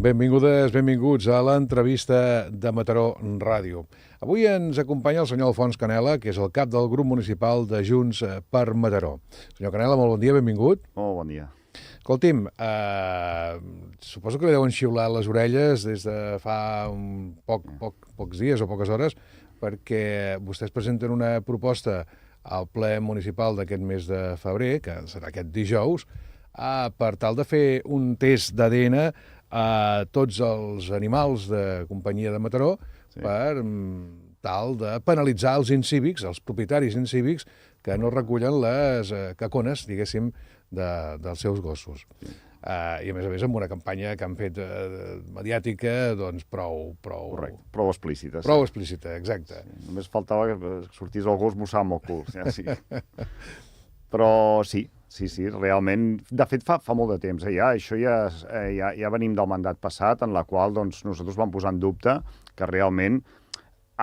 Benvingudes, benvinguts a l'entrevista de Mataró Ràdio. Avui ens acompanya el senyor Alfons Canela, que és el cap del grup municipal de Junts per Mataró. Senyor Canela, molt bon dia, benvingut. Molt bon dia. Escolti'm, suposo que li deuen xiular les orelles des de fa pocs dies o poques hores, perquè vostès presenten una proposta al ple municipal d'aquest mes de febrer, que serà aquest dijous, per tal de fer un test d'ADN a tots els animals de companyia de Mataró per tal de penalitzar els incívics, els propietaris incívics, que no recullen les cacones, diguéssim, dels seus gossos. I a més amb una campanya que han fet mediàtica, doncs prou... Correcte, prou explícita. Prou explícita, exacte. Sí. Només faltava que sortís el gos mossant amb el cul. Sí. Però sí, realment. De fet, fa molt de temps. Això ja venim del mandat passat, en la qual doncs, nosaltres vam posar en dubte que realment,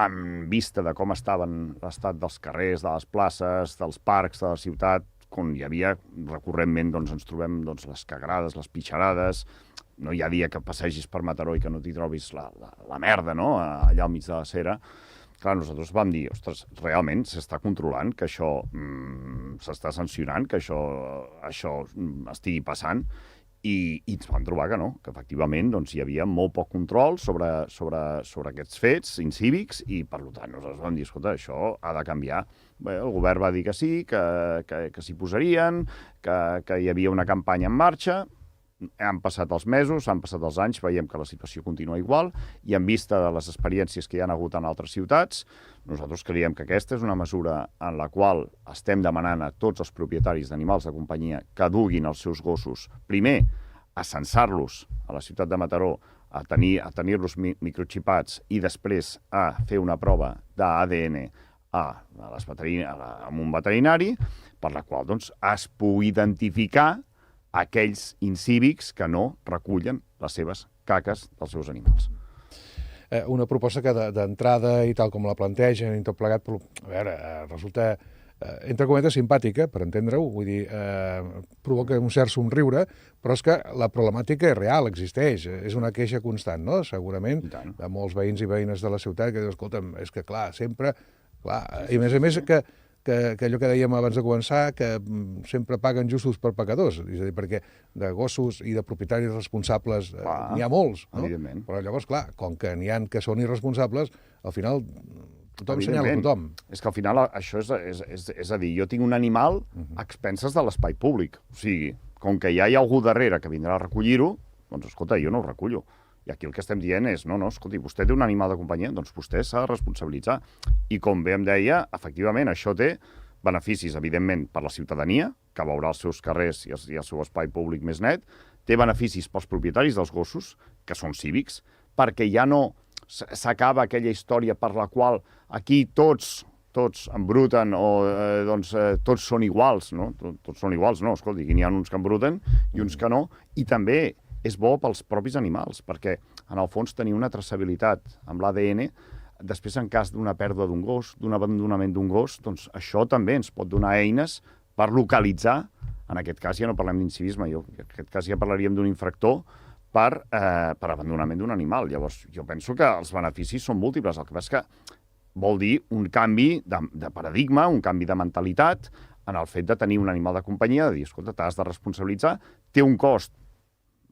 en vista de com estaven l'estat dels carrers, de les places, dels parcs, de la ciutat, on hi havia recurrentment, doncs, ens trobem les cagarades, les pitxarades. No hi ha dia que passegis per Mataró i que no t'hi trobis la merda, no?, allà al mig de la cera. Clar, nosaltres vam dir, ostres, realment s'està controlant, que això s'està sancionant, que això estigui passant, i ens vam trobar que no, que efectivament doncs, hi havia molt poc control sobre aquests fets incívics i, per tant, nosaltres vam dir, escolta, això ha de canviar. Bé, el govern va dir que sí, que s'hi posarien, que hi havia una campanya en marxa. Han passat els mesos, han passat els anys, veiem que la situació continua igual, i en vista de les experiències que hi ha hagut en altres ciutats, nosaltres creiem que aquesta és una mesura en la qual estem demanant a tots els propietaris d'animals de companyia que duguin els seus gossos, primer, a censar-los a la ciutat de Mataró, a tenir-los microxipats i després a fer una prova d'ADN amb un veterinari, per la qual doncs, es pugui identificar aquells incívics que no recullen les seves caques dels seus animals. Una proposta que d'entrada i tal com la plantegen i tot plegat, però, a veure, resulta, entre cometes, simpàtica, per entendre-ho, vull dir, provoca un cert somriure, però és que la problemàtica és real, existeix, és una queixa constant, no?, segurament, de molts veïns i veïnes de la ciutat que diuen, escolta'm, és que clar, sempre, i a més que allò que dèiem abans de començar, que sempre paguen justos per pecadors, és a dir, perquè de gossos i de propietaris responsables n'hi ha molts, no? Evidentment. Però llavors, clar, com que n'hi ha que són irresponsables, al final tothom senyala tothom. És que al final això és a dir, jo tinc un animal a expenses de l'espai públic. O sigui, com que ja hi ha algú darrere que vindrà a recollir-ho, doncs escolta, jo no ho recullo. I aquí el que estem dient és, no, escolti, vostè té un animal de companyia, doncs vostè s'ha de responsabilitzar. I com bé em deia, efectivament, això té beneficis, evidentment, per la ciutadania, que veurà els seus carrers i el seu espai públic més net, té beneficis pels propietaris dels gossos, que són cívics, perquè ja no s'acaba aquella història per la qual aquí tots embruten o tots són iguals, no? Tots són iguals, no, escolti, aquí n'hi ha uns que embruten i uns que no, i també és bo pels propis animals, perquè en el fons tenir una traçabilitat amb l'ADN, després en cas d'una pèrdua d'un gos, d'un abandonament d'un gos, doncs això també ens pot donar eines per localitzar, en aquest cas ja no parlem d'incivisme, en aquest cas ja parlaríem d'un infractor per abandonament d'un animal. Llavors, jo penso que els beneficis són múltiples, el que passa és que vol dir un canvi de paradigma, un canvi de mentalitat en el fet de tenir un animal de companyia, de dir, escolta, t'has de responsabilitzar, té un cost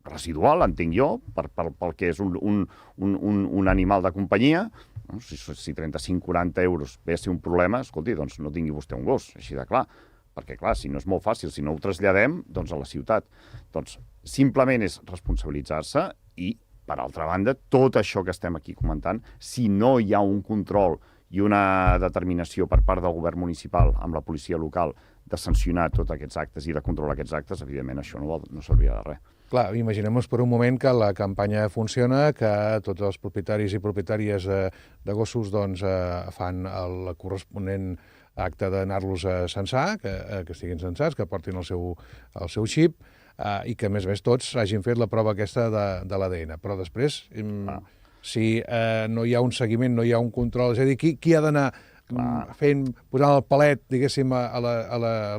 residual, entenc jo, pel que és un animal de companyia. Si 35-40 euros ve a ser un problema, escolti, doncs no tingui vostè un gos, així de clar. Perquè, clar, si no és molt fàcil, si no ho traslladem, doncs a la ciutat. Doncs simplement és responsabilitzar-se i, per altra banda, tot això que estem aquí comentant, si no hi ha un control i una determinació per part del govern municipal amb la policia local de sancionar tots aquests actes i de controlar aquests actes, evidentment això no serviria de res. Clar, imaginem-nos per un moment que la campanya funciona, que tots els propietaris i propietàries de gossos doncs, fan el corresponent acte d'anar-los a censar, que estiguin censats, que portin el seu xip, i que, a més tots hagin fet la prova aquesta de l'ADN. Però després, si no hi ha un seguiment, no hi ha un control, és a dir, qui ha d'anar posant el palet, diguéssim, a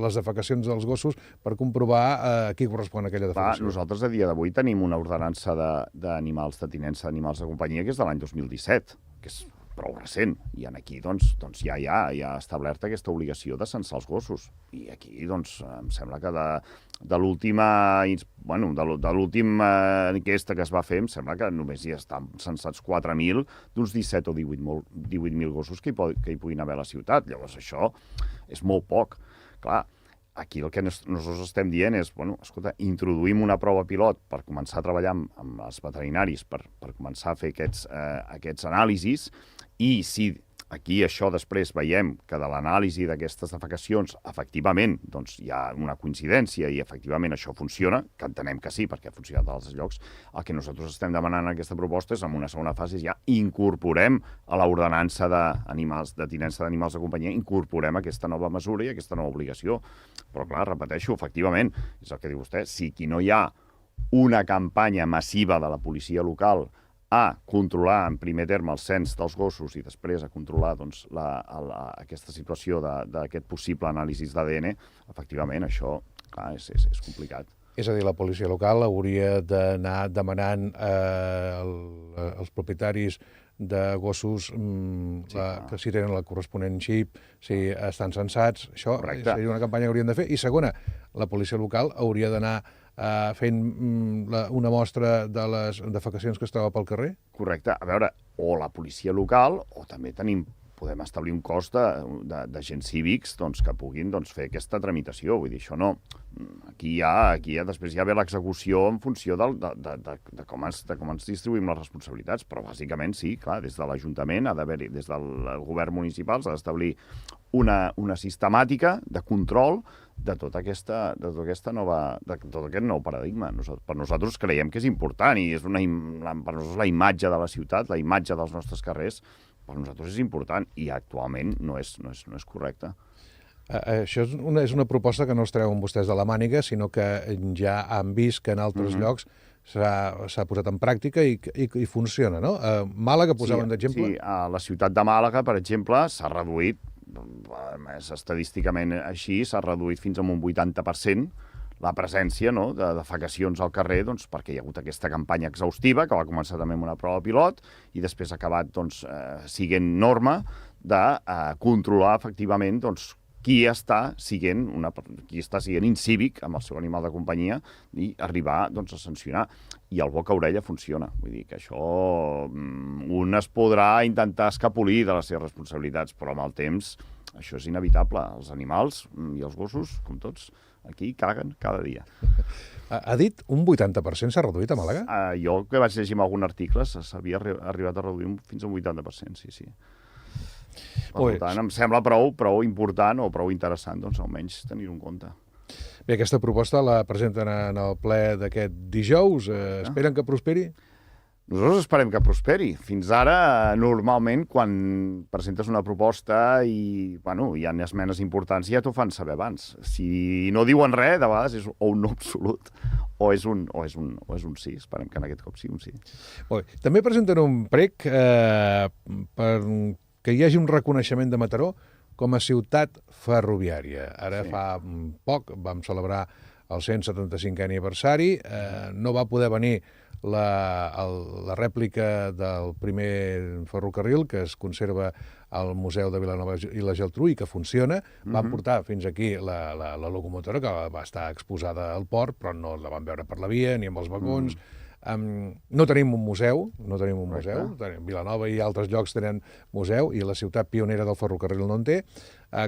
les defecacions dels gossos per comprovar a qui correspon aquella defecació. Nosaltres a dia d'avui tenim una ordenança d'animals, de tinença d'animals de companyia, que és de l'any 2017, que és prou recent, i aquí doncs, ja ha establert aquesta obligació de censar els gossos. I aquí doncs, em sembla que de l'última enquesta que es va fer, em sembla que només hi estan censats 4.000 d'uns 17 o 18.000 gossos que hi puguin haver a la ciutat. Llavors això és molt poc. Clar, aquí el que nosaltres estem dient és, escolta, introduïm una prova pilot per començar a treballar amb els veterinaris, per començar a fer aquests anàlisis, i si aquí això després veiem que de l'anàlisi d'aquestes defecacions efectivament doncs, hi ha una coincidència i efectivament això funciona, que entenem que sí, perquè ha funcionat a altres llocs, el que nosaltres estem demanant en aquesta proposta és, en una segona fase, ja incorporem a l'ordenança de tinença d'animals de companyia, incorporem aquesta nova mesura i aquesta nova obligació. Però clar, repeteixo, efectivament, és el que diu vostè, si aquí no hi ha una campanya massiva de la policia local a controlar en primer terme el cens dels gossos i després a controlar doncs, aquesta situació d'aquest possible anàlisi d'ADN, efectivament, això clar, és complicat. És a dir, la policia local hauria d'anar demanant als propietaris de gossos que si tenen la corresponent xip, si estan censats. Això seria una campanya que haurien de fer. I segona, la policia local hauria d'anar fent una mostra de les defecacions que es troba pel carrer? Correcte. A veure, o la policia local, o també podem establir un cost d'agents cívics que puguin fer aquesta tramitació. Vull dir, això no. Aquí després hi ha l'execució en funció de com ens distribuïm les responsabilitats, però bàsicament sí, clar, des de l'Ajuntament ha d'haver-hi, des del govern municipal s'ha d'establir una sistemàtica de control de tot aquest nou paradigma. Per nosaltres creiem que és important i és per nosaltres la imatge de la ciutat, la imatge dels nostres carrers, per nosaltres és important i actualment no és correcte. Això és una proposta que no es treuen vostès de la màniga, sinó que ja han vist que en altres llocs s'ha posat en pràctica i funciona, no? A Màlaga posaven d'exemple? Sí, a la ciutat de Màlaga, per exemple, s'ha reduït, estadísticament així, s'ha reduït fins a un 80% la presència de defecacions al carrer, perquè hi ha hagut aquesta campanya exhaustiva, que va començar també amb una prova pilot, i després ha acabat siguent norma de controlar efectivament qui està siguent incívic amb el seu animal de companyia i arribar a sancionar. I el boca-orella funciona. Vull dir que això un es podrà intentar escapolir de les seves responsabilitats, però amb el temps això és inevitable. Els animals i els gossos, com tots, aquí caguen cada dia. Ha dit un 80% s'ha reduït a Màlaga? Jo que vaig llegir en algun article s'havia arribat a reduir fins a un 80%, sí. Per tant, em sembla prou important o prou interessant, almenys tenir-ho en compte. Bé, aquesta proposta la presenten en el ple d'aquest dijous. Esperen que prosperi? Nosaltres esperem que prosperi. Fins ara, normalment, quan presentes una proposta i hi ha esmenes importants, ja t'ho fan saber abans. Si no diuen res, de vegades és o un no absolut o és un sí. Esperem que en aquest cop sigui un sí. També presenten un prec per que hi hagi un reconeixement de Mataró com a ciutat ferroviària. Ara fa poc vam celebrar el 175è aniversari, no va poder venir la rèplica del primer ferrocarril que es conserva al Museu de Vilanova i la Geltrú i que funciona. Van portar fins aquí la locomotora que va estar exposada al port, però no la van veure per la via ni amb els vagons. No tenim un museu, Vilanova i altres llocs tenen museu i la ciutat pionera del ferrocarril no en té.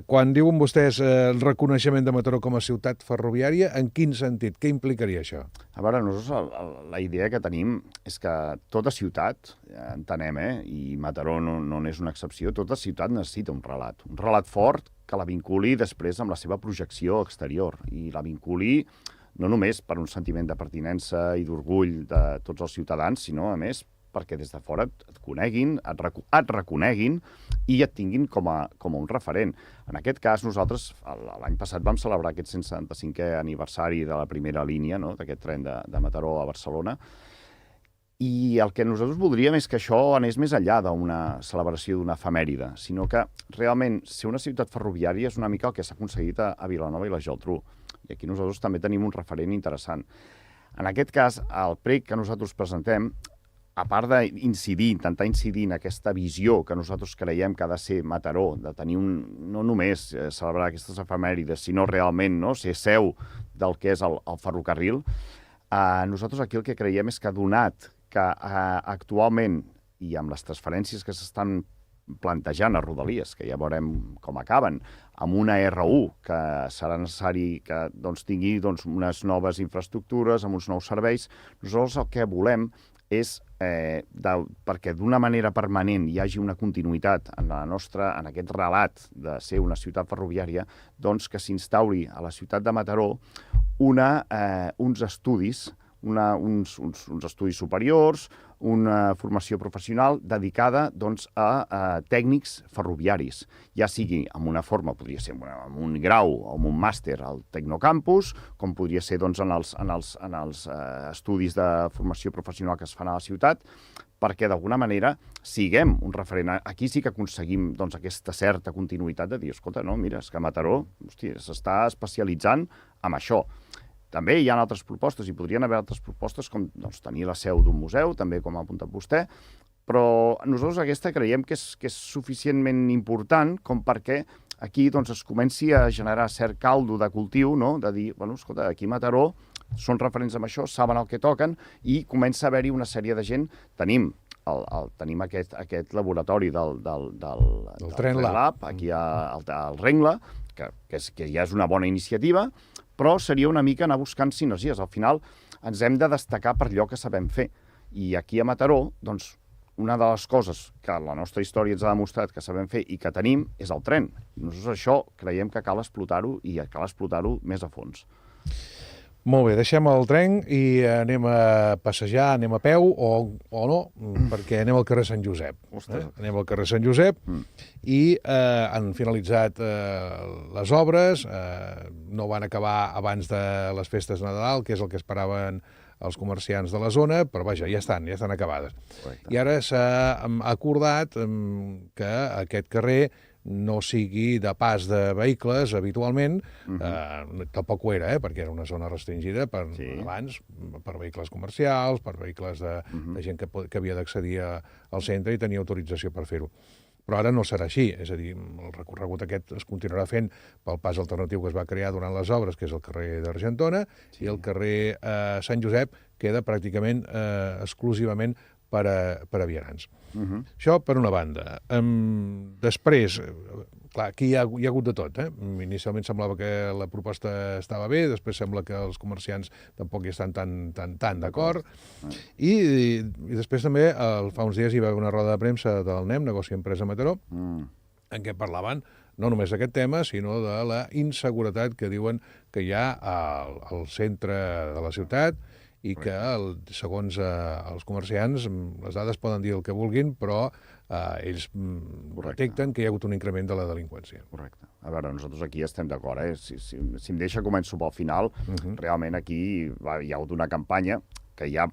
Quan diuen vostès el reconeixement de Mataró com a ciutat ferroviària, en quin sentit? Què implicaria això? A veure, nosaltres la idea que tenim és que tota ciutat, entenem, i Mataró no n'és una excepció, tota ciutat necessita un relat fort que la vinculi després amb la seva projecció exterior i la vinculi no només per un sentiment de pertinença i d'orgull de tots els ciutadans, sinó, a més, perquè des de fora et coneguin, et reconeguin i et tinguin com a un referent. En aquest cas, nosaltres l'any passat vam celebrar aquest 175è aniversari de la primera línia, d'aquest tren de Mataró a Barcelona, I el que nosaltres voldríem és que això anés més enllà d'una celebració d'una efemèride, sinó que realment ser una ciutat ferroviària és una mica el que s'ha aconseguit a Vilanova i la Geltrú. I aquí nosaltres també tenim un referent interessant. En aquest cas, el prec que nosaltres presentem, a part intentar incidir en aquesta visió que nosaltres creiem que ha de ser Mataró, de tenir no només celebrar aquestes efemèrides, sinó realment ser seu del que és el ferrocarril, nosaltres aquí el que creiem és que donat que actualment, i amb les transferències que s'estan plantejant a Rodalies, que ja veurem com acaben, amb una R1 que serà necessari que tingui unes noves infraestructures, amb uns nous serveis, nosaltres el que volem és perquè d'una manera permanent hi hagi una continuïtat en aquest relat de ser una ciutat ferroviària, doncs que s'instauri a la ciutat de Mataró uns estudis, uns estudis superiors, una formació professional dedicada a tècnics ferroviaris, ja sigui amb una forma, podria ser amb un grau o amb un màster al Tecnocampus, com podria ser en els estudis de formació professional que es fan a la ciutat, perquè d'alguna manera siguem un referent. Aquí sí que aconseguim aquesta certa continuïtat de dir, escolta, no, mira, és que Mataró s'està especialitzant en això. També hi ha altres propostes, i podrien haver altres propostes com tenir la seu d'un museu, també com ha apuntat vostè, però nosaltres aquesta creiem que és suficientment important com perquè aquí es comenci a generar cert caldo de cultiu, de dir, escolta, aquí a Mataró són referents en això, saben el que toquen, i comença a haver-hi una sèrie de gent. Tenim aquest laboratori del Tren Lab, aquí al Rengla, que ja és una bona iniciativa, però seria una mica anar buscant sinergies. Al final ens hem de destacar per allò que sabem fer. I aquí a Mataró, una de les coses que la nostra història ens ha demostrat que sabem fer i que tenim és el tren. I nosaltres això creiem que cal explotar-ho, i cal explotar-ho més a fons. Molt bé, deixem el tren i anem a passejar, anem a peu o no, perquè anem al carrer Sant Josep. Anem al carrer Sant Josep i han finalitzat les obres, no van acabar abans de les festes de Nadal, que és el que esperaven els comerciants de la zona, però vaja, ja estan acabades. Correcte. I ara s'ha acordat que aquest carrer no sigui de pas de vehicles habitualment, tampoc ho era, perquè era una zona restringida abans per vehicles comercials, per vehicles de gent que havia d'accedir al centre i tenia autorització per fer-ho. Però ara no serà així, és a dir, el recorregut aquest es continuarà fent pel pas alternatiu que es va crear durant les obres, que és el carrer d'Argentona, i el carrer Sant Josep queda pràcticament exclusivament per a vianants. Això per una banda. Després, clar, aquí hi ha hagut de tot. Inicialment semblava que la proposta estava bé, després sembla que els comerciants tampoc hi estan tan d'acord. I després també, fa uns dies hi va haver una roda de premsa del NEM, Negoci Empresa Mataró, en què parlaven no només d'aquest tema, sinó de la inseguretat que diuen que hi ha al centre de la ciutat, i que, segons els comerciants, les dades poden dir el que vulguin, però ells detecten que hi ha hagut un increment de la delinqüència. Correcte. A veure, nosaltres aquí estem d'acord. Si em deixa, començo pel final. Realment aquí hi ha hagut una campanya que ja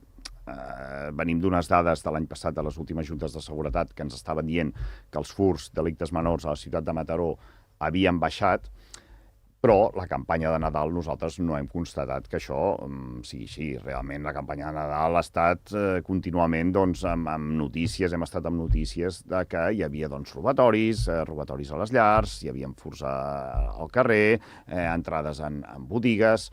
venim d'unes dades de l'any passat de les últimes juntes de seguretat que ens estaven dient que els furts, delictes menors a la ciutat de Mataró havien baixat, però la campanya de Nadal nosaltres no hem constatat que això sigui així. Realment la campanya de Nadal ha estat contínuament amb notícies, hem estat amb notícies de que hi havia robatoris a les llars, hi havia furts al carrer, entrades en botigues.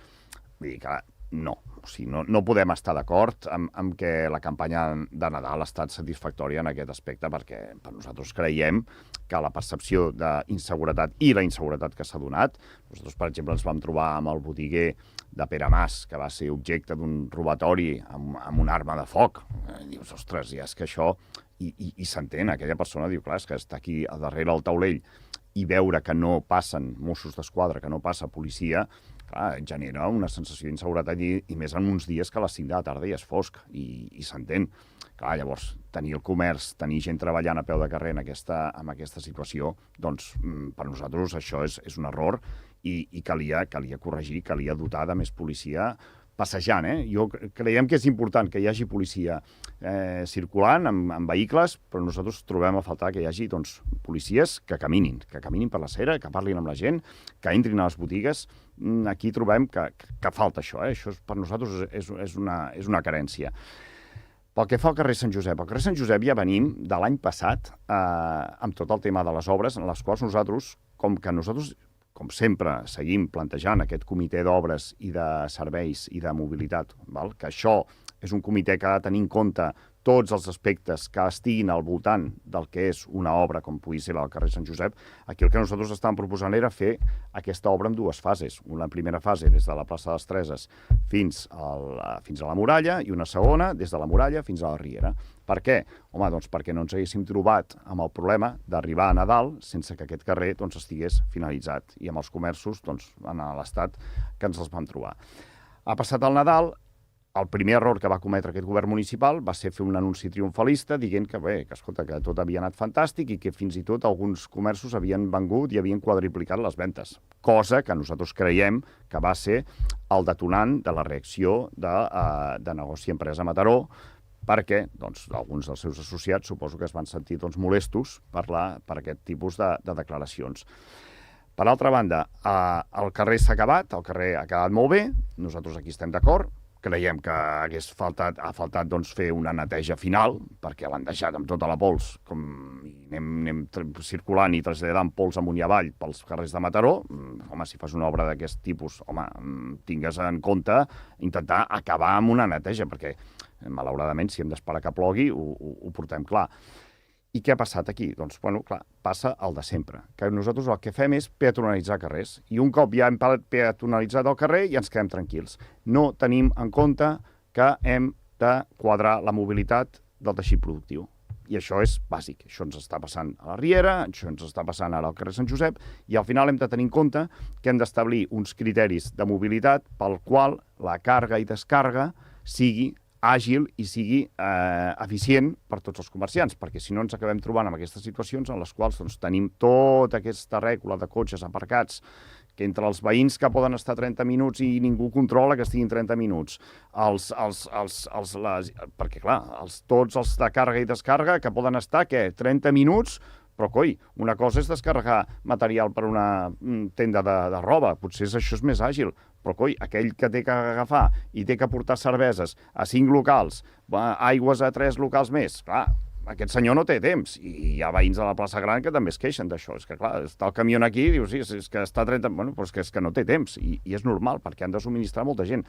Vull dir que no. O sigui, no podem estar d'acord amb que la campanya de Nadal ha estat satisfactòria en aquest aspecte, perquè per nosaltres creiem que la percepció d'inseguretat i la inseguretat que s'ha donat, nosaltres, per exemple, ens vam trobar amb el botiguer de Pere Mas, que va ser objecte d'un robatori amb una arma de foc. Dius, ostres, ja és que això... I s'entén, aquella persona diu, clar, és que està aquí a darrere del taulell i veure que no passen Mossos d'Esquadra, que no passa policia, clar, genera una sensació d'inseguretat i més en uns dies que a les 5 de la tarda ja és fosc i s'entén. Clar, llavors, tenir el comerç, tenir gent treballant a peu de carrer en aquesta situació, doncs per nosaltres això és un error i calia corregir, calia dotar de més policia passejant. Creiem que és important que hi hagi policia circulant amb vehicles, però nosaltres trobem a faltar que hi hagi policies que caminin per la cera, que parlin amb la gent, que entrin a les botigues. Aquí trobem que falta això. Això per nosaltres és una carència. Pel que fa al carrer Sant Josep, al carrer Sant Josep ja venim de l'any passat amb tot el tema de les obres, en les quals nosaltres, com sempre, seguim plantejant aquest comitè d'obres i de serveis i de mobilitat, que això és un comitè que ha de tenir en compte tots els aspectes que estiguin al voltant del que és una obra, com pugui ser la del carrer Sant Josep. Aquí el que nosaltres estàvem proposant era fer aquesta obra en dues fases. Una primera fase des de la plaça de les Treses fins a la muralla i una segona des de la muralla fins a la Riera. Per què? Home, doncs perquè no ens haguéssim trobat amb el problema d'arribar a Nadal sense que aquest carrer estigués finalitzat i amb els comerços en l'estat que ens els vam trobar. Ha passat el Nadal. El primer error que va cometre aquest govern municipal va ser fer un anunci triomfalista dient que tot havia anat fantàstic i que fins i tot alguns comerços havien vengut i havien quadriplicat les ventes, cosa que nosaltres creiem que va ser el detonant de la reacció de Negoci Empresa Mataró, perquè alguns dels seus associats suposo que es van sentir molestos per aquest tipus de declaracions. Per altra banda, el carrer s'ha acabat, el carrer ha quedat molt bé, nosaltres aquí estem d'acord. Creiem que ha faltat fer una neteja final, perquè l'han deixat amb tota la pols, com anem circulant i traslladant pols amunt i avall pels carrers de Mataró. Home, si fas una obra d'aquest tipus, tingues en compte intentar acabar amb una neteja, perquè, malauradament, si hem d'esperar que plogui, ho portem clar. I què ha passat aquí? Doncs, clar, passa el de sempre, que nosaltres el que fem és peatonalitzar carrers, i un cop ja hem peatonalitzat el carrer ja ens quedem tranquils. No tenim en compte que hem de quadrar la mobilitat del teixit productiu. I això és bàsic. Això ens està passant a la Riera, això ens està passant ara al carrer Sant Josep, i al final hem de tenir en compte que hem d'establir uns criteris de mobilitat pel qual la càrrega i descàrrega sigui àgil i sigui eficient per tots els comerciants, perquè si no ens acabem trobant amb aquestes situacions en les quals tenim tota aquesta rècula de cotxes aparcats que entre els veïns que poden estar 30 minuts i ningú controla que estiguin 30 minuts, perquè clar, tots els de càrrega i descàrrega que poden estar, 30 minuts, però coi, una cosa és descarregar material per una tenda de roba, potser això és més àgil, però coi, aquell que té que agafar i té que portar cerveses a 5 locals, aigües a 3 locals més, clar, aquest senyor no té temps, i hi ha veïns de la plaça Gran que també es queixen d'això, és que clar, està el camió aquí i dius, sí, és que està 30... Bueno, però és que no té temps, i és normal, perquè han de subministrar molta gent.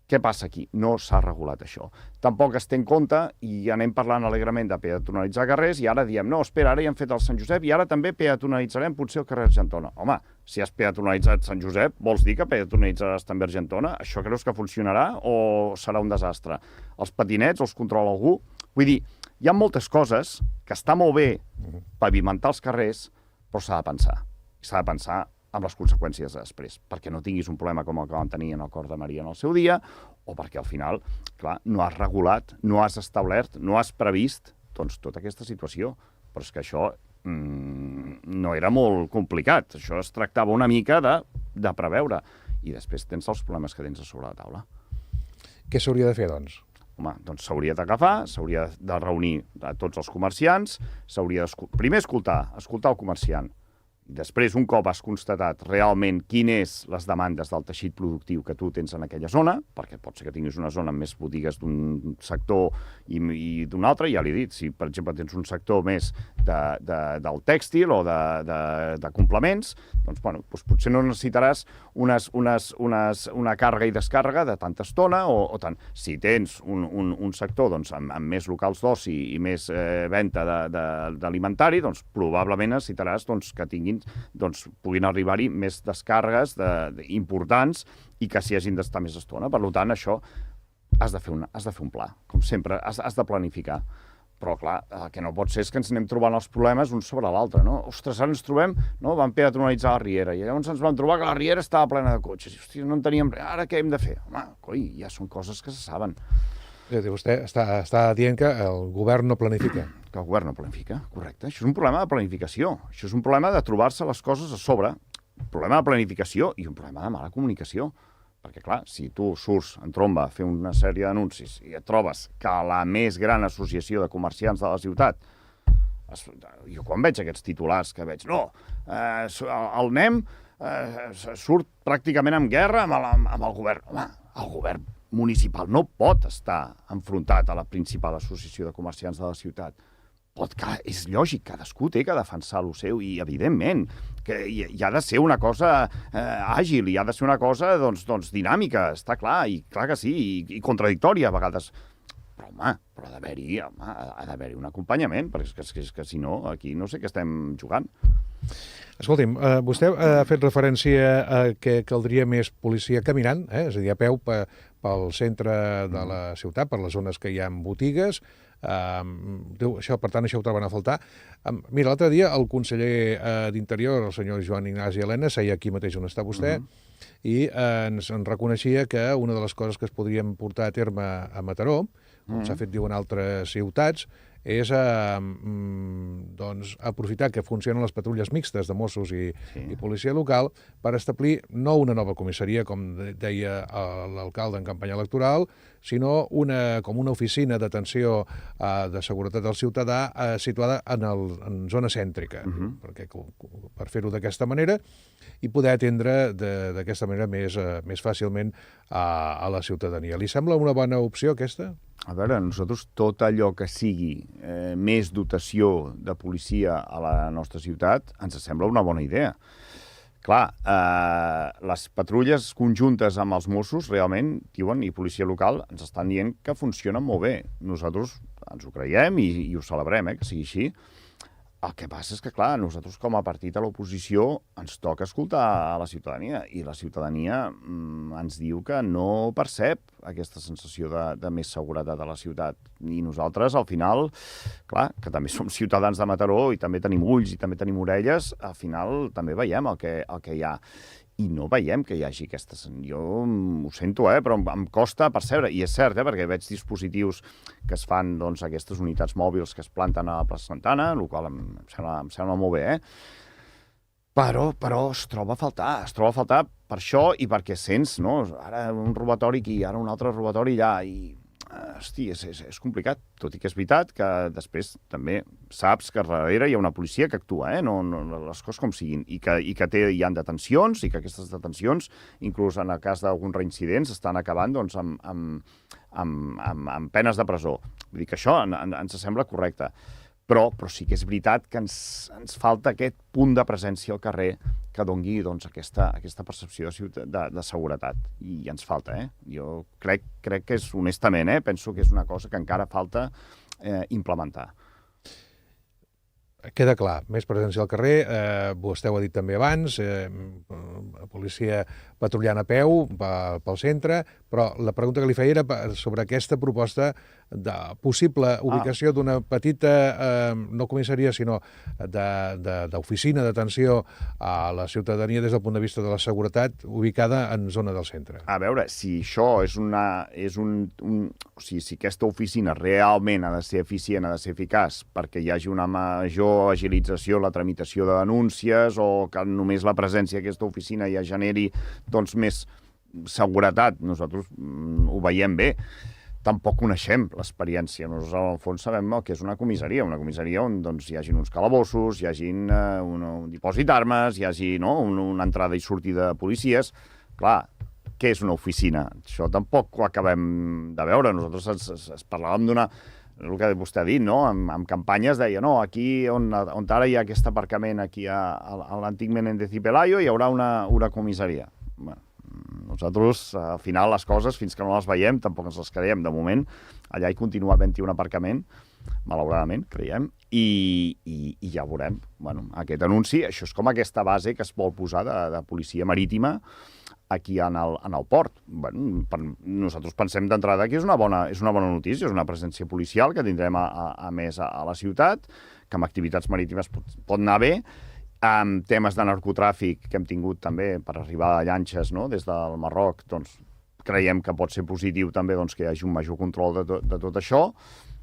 Què passa aquí? No s'ha regulat això. Tampoc es té en compte, i anem parlant alegrement de peatonalitzar carrers, i ara diem, no, espera, ara ja hem fet el Sant Josep, i ara també peatonalitzarem potser el carrer Argentona. Home, si has peatonalitzat Sant Josep, vols dir que peatonalitzaràs també Argentona? Això creus que funcionarà o serà un desastre? Els patinets els controla algú? Vull dir, hi ha moltes coses que està molt bé pavimentar els carrers, però s'ha de pensar. S'ha de pensar amb les conseqüències de després, perquè no tinguis un problema com el que vam tenir en el Cor de Maria en el seu dia, o perquè al final, clar, no has regulat, no has establert, no has previst tota aquesta situació. Però és que això no era molt complicat, això es tractava una mica de preveure, i després tens els problemes que tens a sobre la taula. Què s'hauria de fer, doncs? Home, doncs s'hauria d'agafar, s'hauria de reunir a tots els comerciants, s'hauria de primer escoltar el comerciant. Després, un cop has constatat realment quines les demandes del teixit productiu que tu tens en aquella zona, perquè pot ser que tinguis una zona amb més botigues d'un sector i d'un altre, ja l'he dit, si per exemple tens un sector més del tèxtil o de complements, doncs, bueno, potser no necessitaràs una càrrega i descàrrega de tanta estona o tant. Si tens un sector amb més locals d'oci i més venda d'alimentari, doncs probablement necessitaràs que puguin arribar-hi més descàrregues importants i que s'hi hagin d'estar més estona. Per tant, això has de fer un pla, com sempre, has de planificar. Però, clar, el que no pot ser és que ens anem trobant els problemes un sobre l'altre, no? Ostres, ara ens trobem, no? Vam peatonalitzar la Riera, i llavors ens vam trobar que la Riera estava plena de cotxes. I, hòstia, no en teníem res. Ara què hem de fer? Home, coi, ja són coses que se saben. Vostè està dient que el govern no planifica. Que el govern no planifica, correcte. Això és un problema de planificació. Això és un problema de trobar-se les coses a sobre. Un problema de planificació i un problema de mala comunicació. Perquè, clar, si tu surts en tromba a fer una sèrie d'anuncis i et trobes que la més gran associació de comerciants de la ciutat, jo quan veig aquests titulars que veig, no, el NEM surt pràcticament en guerra amb el govern. Home, el govern municipal no pot estar enfrontat a la principal associació de comerciants de la ciutat. És lògic, cadascú té que defensar el seu i, evidentment, que hi ha de ser una cosa àgil, hi ha de ser una cosa doncs, dinàmica, està clar, i clar que sí, i contradictòria a vegades. Però, home, ha d'haver-hi un acompanyament, perquè és que si no, aquí no sé què estem jugant. Escolti'm, vostè ha fet referència a que caldria més policia caminant, és a dir, a peu pel centre de la ciutat, per les zones que hi ha botigues. Per tant, això ho troben a faltar. Mira, l'altre dia el conseller d'Interior, el senyor Joan Ignasi Elena, seia aquí mateix on està vostè, i ens reconeixia que una de les coses que es podrien portar a terme a Mataró, com s'ha fet, diuen, altres ciutats, és aprofitar que funcionen les patrulles mixtes de Mossos i policia local per establir no una nova comissaria, com deia l'alcalde en campanya electoral, sinó com una oficina d'atenció de seguretat del ciutadà situada en zona cèntrica, per fer-ho d'aquesta manera i poder atendre d'aquesta manera més fàcilment a la ciutadania. Li sembla una bona opció, aquesta? A veure, nosaltres tot allò que sigui més dotació de policia a la nostra ciutat ens sembla una bona idea. Clar, les patrulles conjuntes amb els Mossos realment, diuen, i policia local, ens estan dient que funcionen molt bé. Nosaltres ens ho creiem i ho celebrem, que sigui així. El que passa és que, clar, nosaltres com a partit a l'oposició ens toca escoltar a la ciutadania i la ciutadania ens diu que no percep aquesta sensació de més seguretat a la ciutat. I nosaltres, al final, clar, que també som ciutadans de Mataró i també tenim ulls i també tenim orelles, al final també veiem el que hi ha. I no veiem que hi hagi aquestes... Jo ho sento, però em costa percebre. I és cert, perquè veig dispositius que es fan, doncs, aquestes unitats mòbils que es planten a la plaça Santana, el qual em sembla molt bé, Però es troba a faltar. Es troba a faltar per això i perquè sents, no? Ara un robatori aquí, ara un altre robatori allà, i... Hosti, és complicat, tot i que és veritat que després també saps que darrere hi ha una policia que actua, no les coses com siguin, i que hi ha detencions, i que aquestes detencions, inclús en el cas d'alguns reincidents, estan acabant doncs, amb penes de presó. Vull dir que això ens sembla correcte. Però sí que és veritat que ens falta aquest punt de presència al carrer que doni doncs, aquesta percepció de seguretat. I ens falta, Jo crec que és, honestament, penso que és una cosa que encara falta implementar. Queda clar, més presència al carrer, vostè ho ha dit també abans, policia patrullant a peu pel centre, però la pregunta que li feia era sobre aquesta proposta de possible ubicació d'una petita, no comissaria, sinó d'oficina d'atenció a la ciutadania des del punt de vista de la seguretat, ubicada en zona del centre. A veure, si això si aquesta oficina realment ha de ser eficient, ha de ser eficaç, perquè hi hagi una major agilització en la tramitació de denúncies o que només la presència d'aquesta oficina ja generi doncs, més seguretat, nosaltres ho veiem bé. Tampoc coneixem l'experiència. Nosaltres, al fons, sabem el que és una comissaria on doncs, hi hagi uns calabossos, hi hagi un dipòsit d'armes, hi hagi una entrada i sortida de policies. Clar, què és una oficina? Això tampoc ho acabem de veure. Nosaltres es parlàvem d'una... El que vostè ha dit, amb campanyes deia, aquí on ara hi ha aquest aparcament aquí a l'antic Menéndez y Pelayo hi haurà una comissaria. Bueno, nosaltres, al final, les coses, fins que no les veiem, tampoc ens les creiem. De moment, allà hi continua havent-hi un aparcament, malauradament, creiem, i ja veurem. Bueno, aquest anunci, això és com aquesta base que es vol posar de policia marítima aquí en el port. Bueno, nosaltres pensem d'entrada que és una bona notícia, és una presència policial que tindrem a més a la ciutat, que amb activitats marítimes pot anar bé, amb temes de narcotràfic que hem tingut també per arribar a llanxes des del Marroc, doncs creiem que pot ser positiu també que hi hagi un major control de tot això.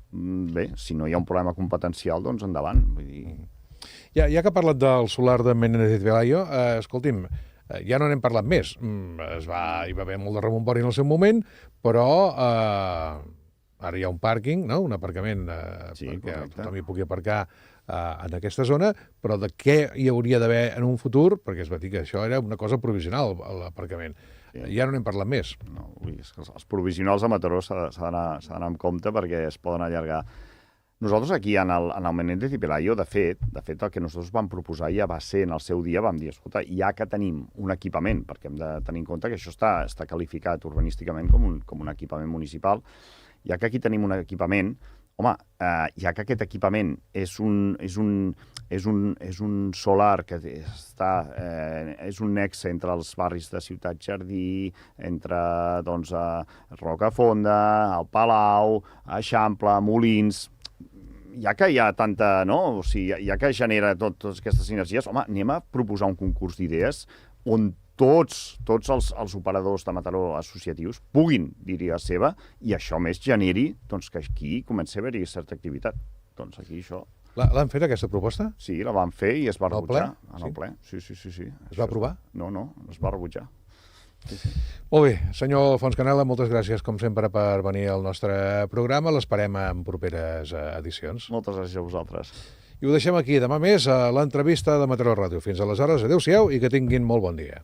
Bé, si no hi ha un problema competencial, doncs endavant. Vull dir... Ja que ha parlat del solar de Menéndez y Pelayo, escolti'm, Ja no n'hem parlat més. Hi va haver molt de rebombori en el seu moment, però ara hi ha un pàrquing, no? Un aparcament perquè tothom hi pugui aparcar en aquesta zona, però de què hi hauria d'haver en un futur, perquè es va dir que això era una cosa provisional, l'aparcament. Ja no n'hem parlat més. No, és que els provisionals a Mataró s'ha d'anar amb compte perquè es poden allargar. Nosaltres aquí, en el Menéndez y Pelayo, de fet, el que nosaltres vam proposar ja va ser, en el seu dia, vam dir, escolta, ja que tenim un equipament, perquè hem de tenir en compte que això està qualificat urbanísticament com un equipament municipal, ja que aquí tenim un equipament, home, ja que aquest equipament és un solar que és un nexe entre els barris de Ciutat Jardí, entre Rocafonda, el Palau, Eixample, Molins, ja que hi ha tanta, no? O sigui, ja que genera totes aquestes sinergies, home, anem a proposar un concurs d'idees on tots els operadors de Mataró associatius puguin dir-hi la seva i això més generi que aquí comenci a haver-hi certa activitat. Doncs aquí això... L'han fet, aquesta proposta? Sí, la van fer i es va rebutjar. En el ple? Sí. Es va aprovar? No, es va rebutjar. Sí. Molt bé, senyor Fons Canela, moltes gràcies, com sempre, per venir al nostre programa. L'esperem en properes edicions. Moltes gràcies a vosaltres. I ho deixem aquí. Demà més a l'entrevista de Mataró Ràdio. Fins aleshores, adeu-siau i que tinguin molt bon dia.